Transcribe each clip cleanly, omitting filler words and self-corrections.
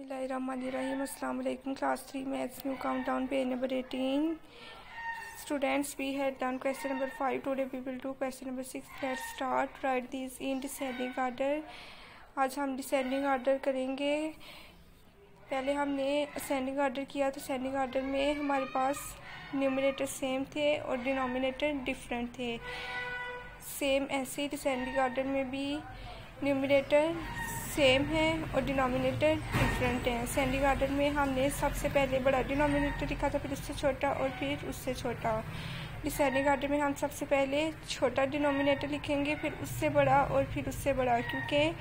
बिस्मिल्लाहिर्रहमानिर्रहीम। अस्सलाम वालेकुम। Class 3 maths new countdown page number 18। Students, we had done question number 5. Today we will do question number 6. Let's start. Write these in descending order. आज हम descending order करेंगे। पहले हमने ascending order किया तो असेंडिंग ऑर्डर में हमारे पास numerator same थे और डिनोमिनेटर डिफरेंट थे। सेम ऐसे ही डिसेंडिंग ऑर्डर में भी न्यूमरेटर सेम है और डिनोमिनेटर डिफरेंट है। असेंडिंग ऑर्डर में हमने सबसे पहले बड़ा डिनोमिनेटर लिखा था, फिर उससे छोटा और फिर उससे छोटा। डिसेंडिंग ऑर्डर में हम सबसे पहले छोटा डिनोमिनेटर लिखेंगे, फिर उससे बड़ा और फिर उससे बड़ा, क्योंकि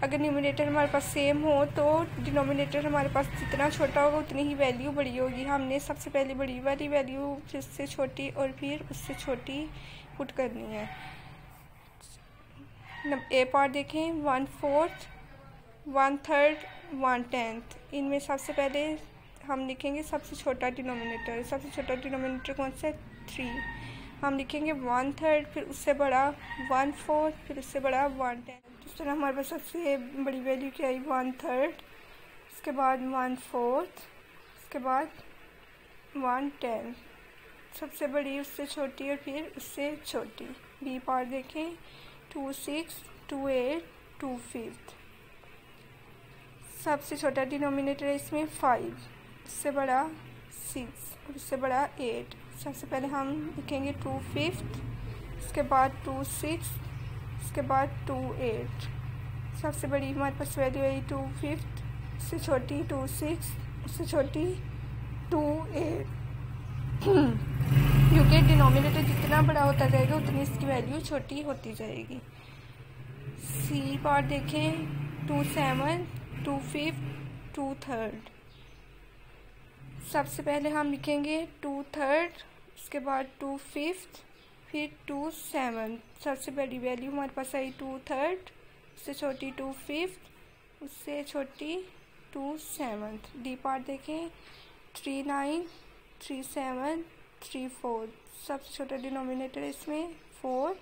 अगर न्यूमरेटर हमारे पास सेम हो तो डिनोमिनेटर हमारे पास जितना छोटा होगा उतनी ही वैल्यू बड़ी होगी। हमने सबसे पहले बड़ी वाली वैल्यू, फिर उससे छोटी और फिर उससे छोटी पुट करनी है। ए पार्ट देखें, 1/4, 1/3, 1/10। इनमें सबसे पहले हम लिखेंगे सबसे छोटा डिनोमिनेटर। सबसे छोटा डिनोमिनेटर कौन सा है? 3। हम लिखेंगे 1/3, फिर उससे बड़ा 1/4, फिर उससे बड़ा 1/10। इस तरह हमारे पास सबसे बड़ी वैल्यू क्या आई? 1/3, उसके बाद 1/4, उसके बाद 1/10। सबसे बड़ी उससे छोटी और फिर उससे छोटी। बी पार्ट देखें, 2 6, 2 8, 2 5। सबसे छोटा डिनोमिनेटर है इसमें 5, इससे बड़ा 6 और इससे बड़ा 8। सबसे पहले हम लिखेंगे 2 5, उसके बाद 2 6, उसके बाद 2 8। सबसे बड़ी हमारे पास वैल्यू आई 2 5, उससे छोटी 2 6, उससे छोटी 2 8। क्योंकि डिनोमिनेटर जितना बड़ा होता जाएगा उतनी इसकी वैल्यू छोटी होती जाएगी। सी पार्ट देखें, 2 7, 2 5, 2 3। सबसे पहले हम लिखेंगे 2 3, उसके बाद 2 5, फिर 2 7। सबसे बड़ी वैल्यू हमारे पास आई 2 3, उससे छोटी 2 5, उससे छोटी 2 7। डी पार्ट देखें, 3 9, 3 7, 3 4। सबसे छोटा डिनोमिनेटर है इसमें 4,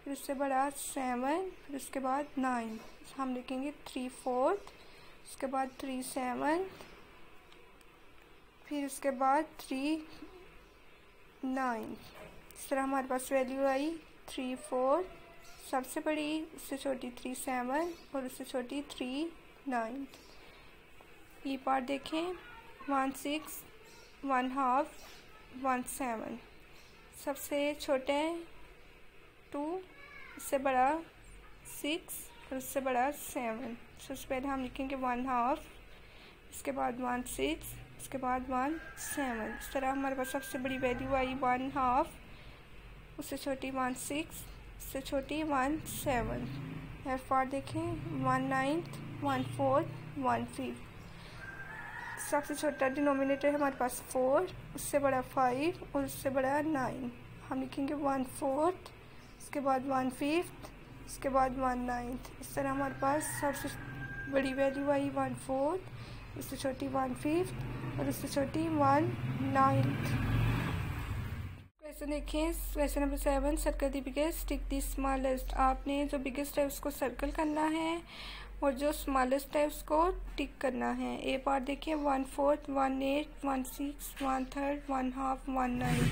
फिर उससे बड़ा 7, फिर उसके बाद 9। हम लिखेंगे 3 4, उसके बाद 3 7, फिर उसके बाद 3 9। इस तरह हमारे पास वैल्यू आई 3 4, सबसे बड़ी, उससे छोटी 3 7 और उससे छोटी 3 9। ई पार्ट देखें, 1 6, 1/2, 1 7। सबसे छोटे 2, उससे बड़ा 6 और उससे बड़ा 7। सबसे पहले हम लिखेंगे 1/2, इसके बाद 1 6, उसके बाद 1 7। इस तरह हमारे पास सबसे बड़ी वैल्यू आई 1/2, उससे छोटी 1 6, उससे छोटी 1 7। एफ पार्ट देखें, 1 9, 1 4, 1 5। सबसे छोटा डिनोमिनेटर है हमारे पास 4, उससे बड़ा 5 और उससे बड़ा 9। हम लिखेंगे 1 4, उसके बाद 1 5, उसके बाद 1 9। इस तरह हमारे पास सबसे बड़ी वैल्यू आई 1 4, उससे छोटी 1 5 और उससे छोटी 1 9। क्वेश्चन देखें, question number 7, circle the biggest, tick the smallest. आपने जो बिगेस्ट है उसको सर्कल करना है और जो स्मॉलेस्ट है उसको टिक करना है। ए पार्ट देखिए, 1/4, 1 8, 1 6, 1/3, 1/2, 1 9।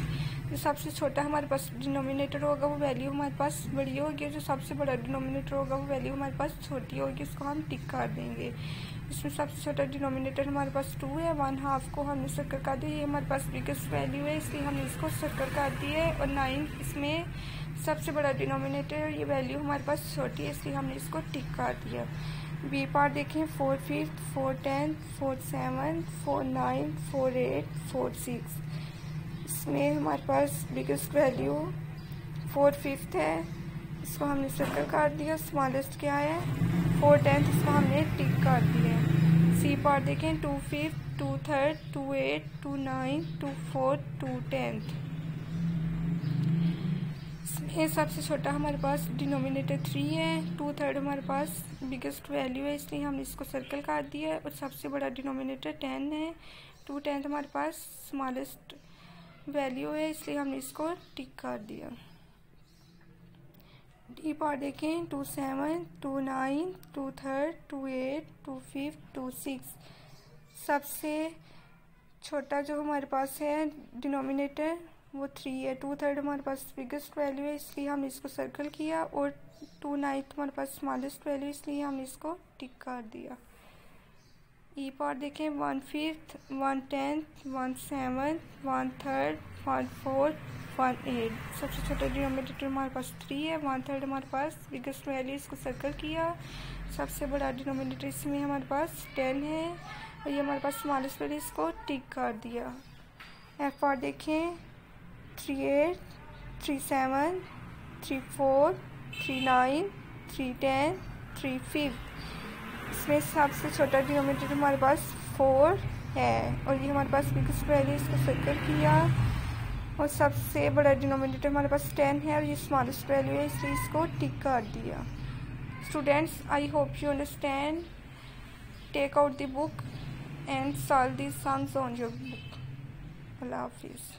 जो सबसे छोटा हमारे पास डिनोमिनेटर होगा वो वैल्यू हमारे पास बड़ी होगी, और जो सबसे बड़ा डिनोमिनेटर होगा वो वैल्यू हमारे पास छोटी होगी। उसको हम टिक कर देंगे। इसमें सबसे छोटा डिनोमिनेटर हमारे पास 2 है, 1/2 को हमने सर्कल कर दिया। ये हमारे पास बिगेस्ट वैल्यू है इसलिए हमने इसको सर्कल कर दिए। और 9 इसमें सबसे बड़ा डिनोमिनेटर है, ये वैल्यू हमारे पास छोटी है इसलिए हमने इसको टिक कर दिया। बी पार्ट देखें, 4 5, 4 10, 4 7, 4 9, 4 8, 4 6। इसमें हमारे पास बिगेस्ट वैल्यू 4 5 है, इसको हमने सर्कल कर दिया। स्मॉलेस्ट क्या है? 4 10, इसको हमने टिक कर दिया। सी पार्ट देखें, 2 5, 2 3, 2 8, 2 9, 2 4, 2 10। इसमें सबसे छोटा हमारे पास डिनोमिनेटर 3 है, 2 3 हमारे पास बिगेस्ट वैल्यू है इसलिए हमने इसको सर्कल कर दिया है। और सबसे बड़ा डिनोमिनेटर 10 है, 2 10 हमारे पास स्मॉलेस्ट वैल्यू है इसलिए हमने इसको टिक कर दिया। डी पार्ट देखें, 2 7, 2 9, 2 3, 2 8, 2 5, 2 6। सबसे छोटा जो हमारे पास है डिनोमिनेटर वो 3 है। 2/3 हमारे पास बिगेस्ट वैल्यू है, इसलिए हमने इसको सर्कल किया, और 2/9 हमारे पास स्मॉलेस्ट वैल्यू, इसलिए हमने इसको टिक कर दिया। ई पार्ट देखें, 1/5, 1/10, 1/7, 1/3, 1/4, 1/8। सबसे छोटा डिनोमिनेटर हमारे पास 3 है, 1/3 हमारे पास बिगेस्ट वैल्यू, इसको सर्कल किया। सबसे बड़ा डिनोमिनेटर इसमें हमारे पास 10 है, और ये हमारे पास स्मॉलेस्ट वैल्यू, इसको टिक कर दिया। एफ पार्ट देखें, 3/8, 3/7, 3/4, 3/9, 3/10, 3/5। इसमें सबसे छोटा डिनोमिनेटर हमारे पास 4 है, और ये हमारे पास बिगेस्ट वैल्यू, इसको सर्कल किया। और सबसे बड़ा डिनोमिनेटर हमारे पास 10 है, और ये स्मॉलेस्ट वैल्यू है, इसलिए इसको टिक कर दिया। Students, I hope you understand. Take out the book and solve these sums on your book. Allah Hafiz.